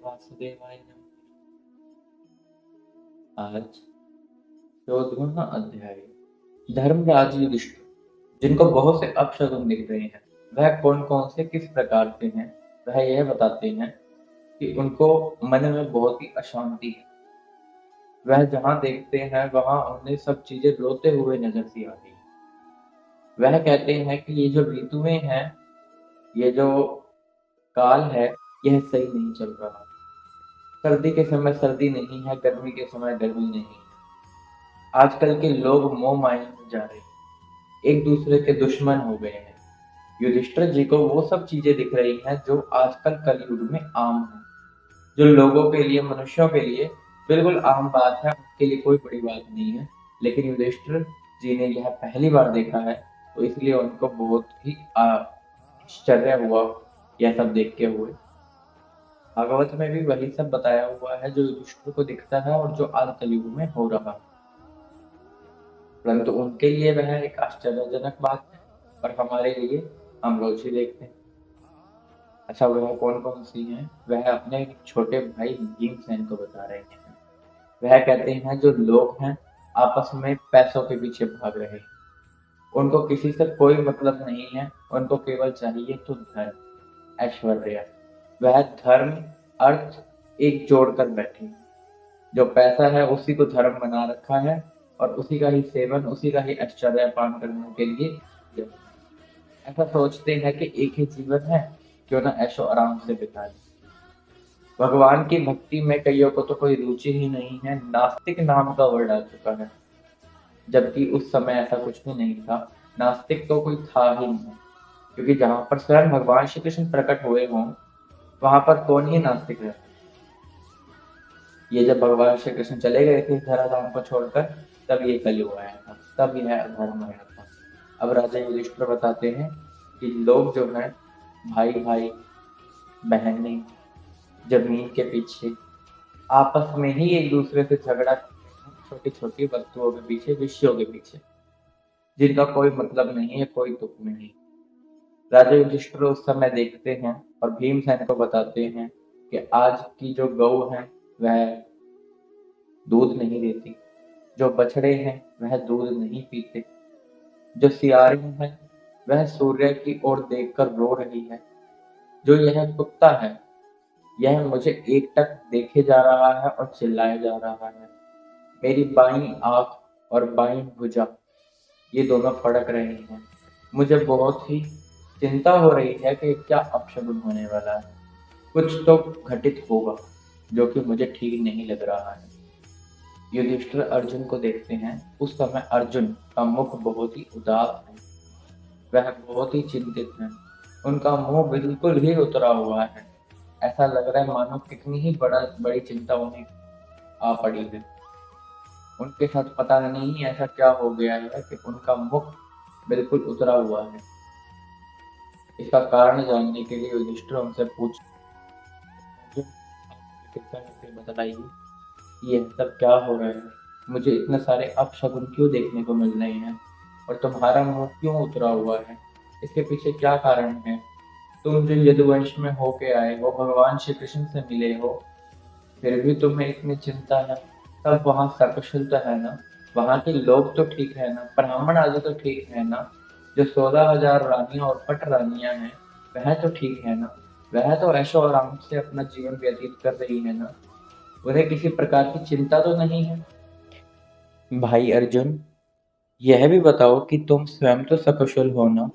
वासुदेवाय नमः। आज 14वां अध्याय। धर्मराज युधिष्ठिर, जिनको बहुत से अपशगुन दिख रहे हैं, वह कौन कौन से किस प्रकार के हैं, वह यह बताते हैं कि उनको मन में बहुत ही अशांति है। वह जहाँ देखते हैं वहाँ उन्हें सब चीजें रोते हुए नजर सी आती है। वह कहते हैं कि ये जो ऋतुएं हैं, ये जो काल है, यह सही नहीं चल रहा। सर्दी के समय सर्दी नहीं है, गर्मी के समय गर्मी नहीं है। आजकल के लोग मोह माया में जा रहे हैं, एक दूसरे के दुश्मन हो गए हैं। युधिष्ठिर जी को वो सब चीजें दिख रही हैं जो आजकल कलयुग में आम है, जो लोगों के लिए, मनुष्यों के लिए बिल्कुल आम बात है, उनके लिए कोई बड़ी बात नहीं है। लेकिन युधिष्ठिर जी ने यह पहली बार देखा है, तो इसलिए उनको बहुत ही आश्चर्य हुआ यह सब देख के हुए। भागवत में भी वही सब बताया हुआ है जो युधिष्ठिर को दिखता है और जो आज कलयुग में हो रहा है, परंतु उनके लिए वह एक आश्चर्यजनक बात है और हमारे लिए हम रोज ही देखते हैं। अच्छा, वह कौन कौन सी हैं? वह अपने छोटे भाई भीमसेन को बता रहे हैं। वह कहते हैं जो लोग हैं आपस में पैसों के पीछे भाग रहे हैं, उनको किसी से कोई मतलब नहीं है, उनको केवल चाहिए तो धन, ऐश्वर्य। वह धर्म अर्थ एक जोड़कर बैठे हैं। जो पैसा है उसी को धर्म बना रखा है और उसी का ही सेवन, उसी का ही ऐश्वर्य पान करने के लिए ऐसा सोचते हैं कि एक ही जीवन है, क्यों ना ऐशो आराम से बिता लें। भगवान की भक्ति में कईयों को तो कोई रुचि ही नहीं है, नास्तिक नाम का वर्ड आ चुका है, जबकि उस समय ऐसा कुछ भी नहीं था। नास्तिक तो कोई था ही नहीं, क्योंकि जहां पर स्वयं भगवान श्री कृष्ण प्रकट हुए हों, वहां पर कौन ही नास्तिक रहता। ये जब भगवान श्री कृष्ण चले गए थे धराधाम को छोड़कर, तब ये कलयुग आया था, तब यह अधर्म आया था। अब राजा युधिष्ठिर बताते हैं कि लोग जो हैं, भाई भाई, बहनें, जमीन के पीछे आपस में ही एक दूसरे से झगड़ा करते हैं, छोटी छोटी वस्तुओं के पीछे, विषयों के पीछे, जिनका कोई मतलब नहीं है, कोई तुक नहीं। राजा युधिष्ठिर उस समय देखते हैं और भीमसेन को बताते हैं कि आज की जो गौ है वह दूध नहीं देती, जो बछड़े हैं वह दूध नहीं पीते, जो सियारी है वह सूर्य की ओर देखकर रो रही है, जो यह कुत्ता है यह मुझे एकटक देखे जा रहा है और चिल्लाया जा रहा है। मेरी बाईं आंख और बाईं भुजा ये दोनों फड़क रहे हैं। मुझे बहुत ही चिंता हो रही है कि क्या अपशगुन होने वाला है, कुछ तो घटित होगा जो कि मुझे ठीक नहीं लग रहा है। युधिष्ठिर अर्जुन को देखते हैं। उस समय अर्जुन का मुख बहुत ही उदास है, वह बहुत ही चिंतित है, उनका मुंह बिल्कुल ही उतरा हुआ है। ऐसा लग रहा है मानो कितनी ही बड़ी चिंता उन्हें आ पड़ी है। उनके साथ पता नहीं ऐसा क्या हो गया है कि उनका मुख बिल्कुल उतरा हुआ है। इसका कारण जानने के लिए युधिष्ठिर उनसे पूछ, कृपया करके बताइए यह सब क्या हो रहा है, मुझे इतने सारे अपशगुन क्यों देखने को मिल रहे हैं और तुम्हारा मुंह क्यों उतरा हुआ है, इसके पीछे क्या कारण है? तुम जो यदुवंश में होके आए हो, भगवान श्री कृष्ण से मिले हो, फिर भी तुम्हें इतनी चिंता है। तब वहाँ सकुशल तो है ना, वहाँ के लोग तो ठीक है ना, ब्राह्मण आदि तो ठीक है ना, जो 16,000 रानियां और पट रानियां हैं वह तो ठीक है ना, वह तो ऐशो आराम से अपना जीवन व्यतीत कर रही है ना, उन्हें किसी प्रकार की चिंता तो नहीं है। भाई अर्जुन, यह भी बताओ कि तुम स्वयं तो सकुशल हो ना,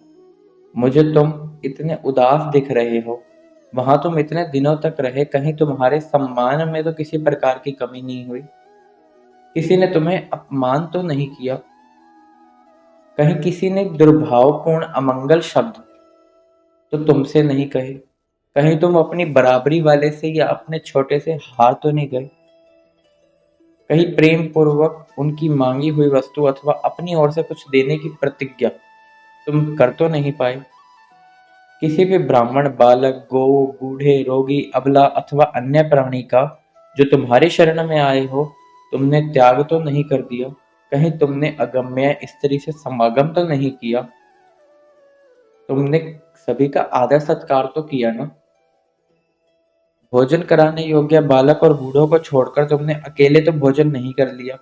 मुझे तुम इतने उदास दिख रहे हो, वहां तुम इतने दिनों तक रहे, कहीं तुम्हारे सम्मान में तो किसी प्रकार की कमी नहीं हुई, किसी ने तुम्हें अपमान तो नहीं किया, कहीं किसी ने दुर्भावपूर्ण अमंगल शब्द तो तुमसे नहीं कहे, कहीं तुम अपनी बराबरी वाले से या अपने छोटे से हार तो नहीं गए, कहीं प्रेम पूर्वक उनकी मांगी हुई वस्तु अथवा अपनी ओर से कुछ देने की प्रतिज्ञा तुम कर तो नहीं पाए, किसी भी ब्राह्मण, बालक, गो, बूढ़े, रोगी, अबला अथवा अन्य प्राणी का जो तुम्हारे शरण में आए हो तुमने त्याग तो नहीं कर दिया, कहीं तुमने अगम्य स्त्री से समागम तो नहीं किया, तुमने सभी का आदर सत्कार तो किया ना। भोजन कराने योग्य बालक और बूढ़ों को छोड़कर तुमने अकेले तो भोजन नहीं कर लिया।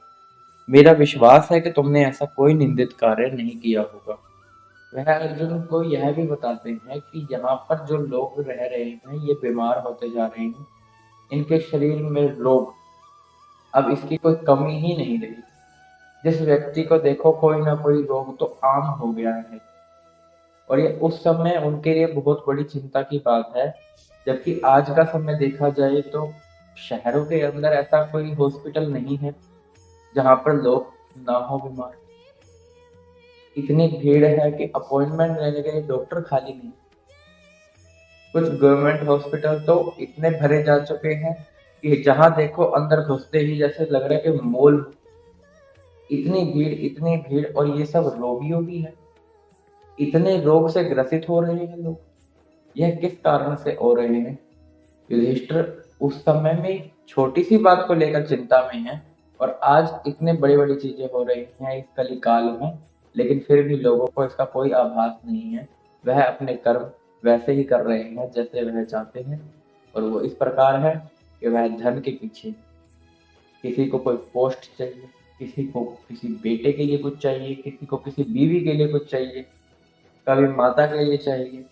मेरा विश्वास है कि तुमने ऐसा कोई निंदित कार्य नहीं किया होगा। वह अर्जुन को यह भी बताते हैं कि यहाँ पर जो लोग रह रहे हैं ये बीमार होते जा रहे हैं, इनके शरीर में रोग, अब इसकी कोई कमी ही नहीं रही। जिस व्यक्ति को देखो कोई ना कोई रोग तो आम हो गया है, और ये उस समय उनके लिए बहुत बड़ी चिंता की बात है। जबकि आज का समय देखा जाए तो शहरों के अंदर ऐसा कोई हॉस्पिटल नहीं है जहाँ पर लोग ना हो बीमार। इतनी भीड़ है कि अपॉइंटमेंट लेने के लिए डॉक्टर खाली नहीं। कुछ गवर्नमेंट हॉस्पिटल तो इतने भरे जा चुके हैं कि जहां देखो अंदर घुसते ही जैसे लग रहा है कि मॉल। इतनी भीड़, और ये सब रोगियों की है। इतने रोग से ग्रसित हो रहे हैं लोग, यह किस कारण से हो रहे हैं? युधिष्ठिर उस समय में छोटी सी बात को लेकर चिंता में है, और आज इतने बड़ी बड़ी चीजें हो रही हैं इस कलिकाल में, लेकिन फिर भी लोगों को इसका कोई आभास नहीं है। वह अपने कर्म वैसे ही कर रहे हैं जैसे वह चाहते हैं, और वो इस प्रकार है कि वह धन के पीछे, किसी को कोई पोस्ट चाहिए, किसी को किसी बेटे के लिए कुछ चाहिए, किसी को किसी बीवी के लिए कुछ चाहिए, कभी माता के लिए चाहिए,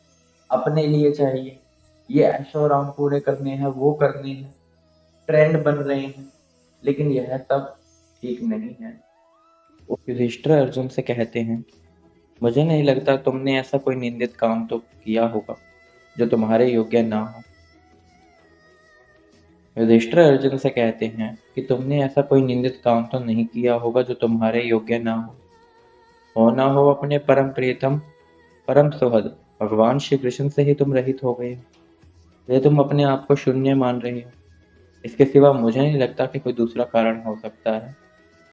अपने लिए चाहिए। ये ऐशो आराम पूरे करने हैं, वो करने हैं, ट्रेंड बन रहे हैं, लेकिन यह सब ठीक नहीं है। युधिष्ठिर अर्जुन से कहते हैं, मुझे नहीं लगता तुमने ऐसा कोई निंदित काम तो किया होगा जो तुम्हारे योग्य ना हो। युधिष्ठिर अर्जुन से कहते हैं कि तुमने ऐसा कोई निंदित काम तो नहीं किया होगा जो तुम्हारे योग्य ना हो ना हो अपने परम प्रियतम परम सुहृद भगवान श्री कृष्ण से ही तुम रहित हो गए हो। ये तुम अपने आप को शून्य मान रहे हो। इसके सिवा मुझे नहीं लगता कि कोई दूसरा कारण हो सकता है।